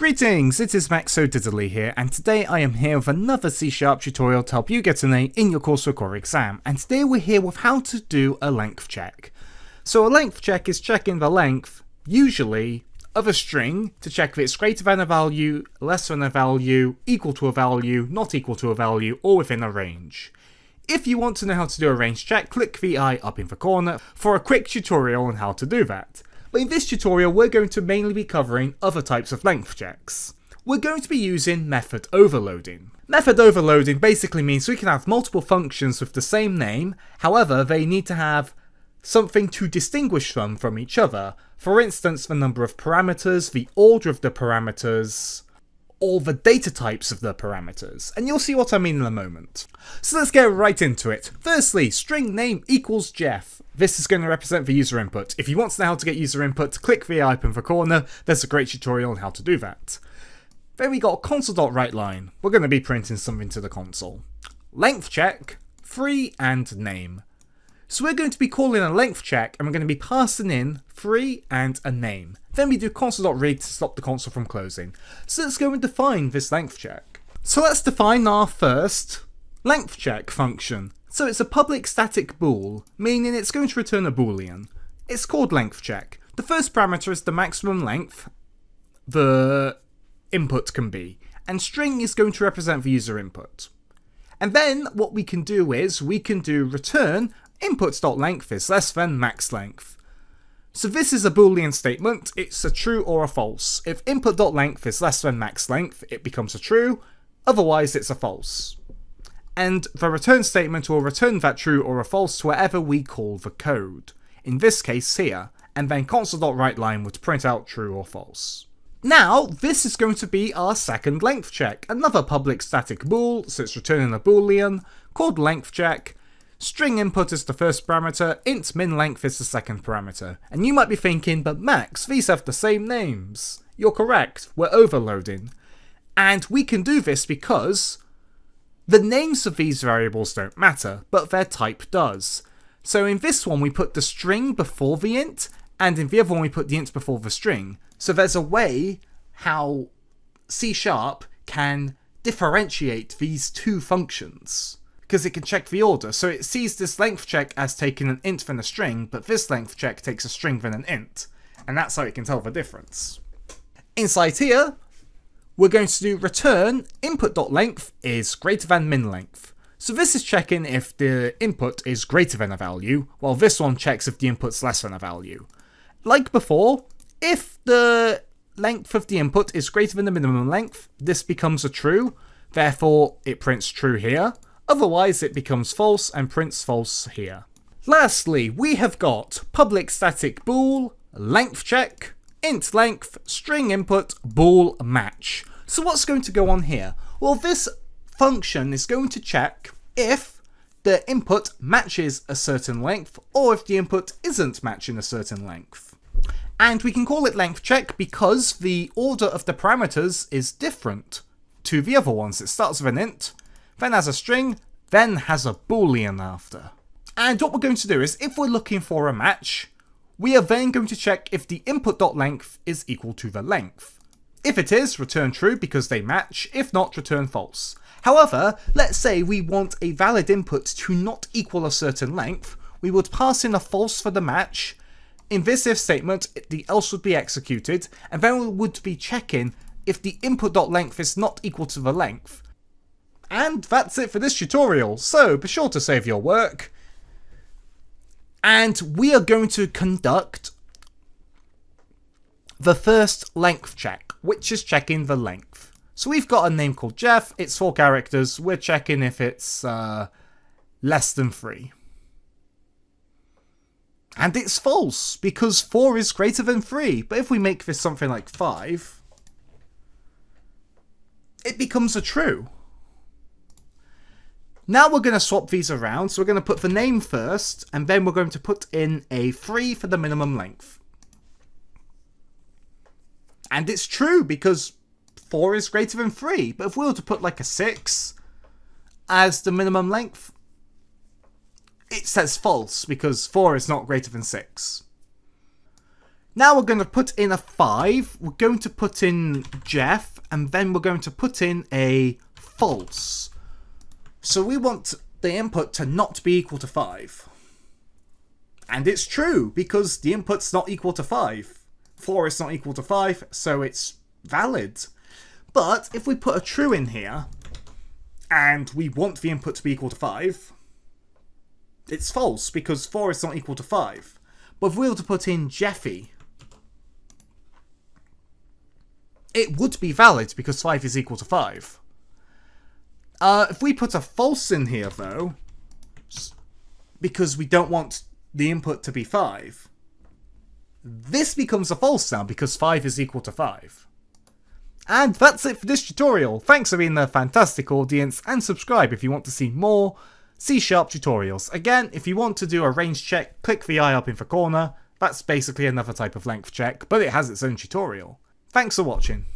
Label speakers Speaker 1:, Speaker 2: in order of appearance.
Speaker 1: Greetings, it is MaxoDiddly here, and today I am here with another C# tutorial to help you get an A in your coursework or exam, and today we're here with how to do a length check. So a length check is checking the length, usually, of a string to check if it's greater than a value, less than a value, equal to a value, not equal to a value, or within a range. If you want to know how to do a range check, click the I up in the corner for a quick tutorial on how to do that. But in this tutorial, we're going to mainly be covering other types of length checks. We're going to be using method overloading. Method overloading basically means we can have multiple functions with the same name, however, they need to have something to distinguish them from each other. For instance, the number of parameters, the order of the parameters, or the data types of the parameters, and you'll see what I mean in a moment. So let's get right into it. Firstly, string name equals Jeff. This is going to represent the user input. If you want to know how to get user input, click the I in the corner, there's a great tutorial on how to do that. Then we got console.writeLine. We're going to be printing something to the console. Length check, free and name. So we're going to be calling a length check and we're going to be passing in free and a name. Then we do console.read to stop the console from closing. So let's go and define this length check. So let's define our first length check function. So it's a public static bool, meaning it's going to return a boolean. It's called length check. The first parameter is the maximum length the input can be, and string is going to represent the user input. And then what we can do is we can do return inputs.length is less than max length. So this is a boolean statement, it's a true or a false. If input.length is less than max length, it becomes a true, otherwise it's a false. And the return statement will return that true or a false to wherever we call the code. In this case here, and then console.writeLine would print out true or false. Now, this is going to be our second length check, another public static bool, so it's returning a boolean, called length check. String input is the first parameter, int min length is the second parameter. And you might be thinking, but Max, these have the same names. You're correct, we're overloading. And we can do this because the names of these variables don't matter, but their type does. So in this one we put the string before the int, and in the other one we put the int before the string. So there's a way how C# can differentiate these two functions, because it can check the order. So it sees this length check as taking an int then a string, but this length check takes a string then an int, and that's how it can tell the difference. Inside here, we're going to do return input.length is greater than min length. So this is checking if the input is greater than a value, while this one checks if the input's less than a value. Like before, if the length of the input is greater than the minimum length, this becomes a true, therefore it prints true here. Otherwise it becomes false and prints false here. Lastly, we have got public static bool, length check, int length, string input, bool match. So what's going to go on here? Well, this function is going to check if the input matches a certain length or if the input isn't matching a certain length. And we can call it length check because the order of the parameters is different to the other ones. It starts with an int, then has a string, then has a boolean after. And what we're going to do is, if we're looking for a match, we are then going to check if the input.length is equal to the length. If it is, return true because they match, if not, return false. However, let's say we want a valid input to not equal a certain length, we would pass in a false for the match. In this if statement, the else would be executed, and then we would be checking if the input.length is not equal to the length. And that's it for this tutorial, so be sure to save your work. And we are going to conduct the first length check, which is checking the length. So we've got a name called Jeff, it's 4 characters, we're checking if it's less than 3. And it's false, because 4 is greater than 3, but if we make this something like 5, it becomes a true. Now we're going to swap these around, so we're going to put the name first, and then we're going to put in a 3 for the minimum length. And it's true, because 4 is greater than 3, but if we were to put like a 6 as the minimum length, it says false, because 4 is not greater than 6. Now we're going to put in a 5, we're going to put in Jeff, and then we're going to put in a false. So we want the input to not be equal to 5. And it's true, because the input's not equal to 5. 4 is not equal to 5, so it's valid. But if we put a true in here, and we want the input to be equal to 5, it's false, because 4 is not equal to 5. But if we were to put in Jeffy, it would be valid, because 5 is equal to 5. If we put a false in here, though, because we don't want the input to be 5, this becomes a false now, because 5 is equal to 5. And that's it for this tutorial. Thanks for being a fantastic audience, and subscribe if you want to see more C# tutorials. Again, if you want to do a range check, click the eye up in the corner. That's basically another type of length check, but it has its own tutorial. Thanks for watching.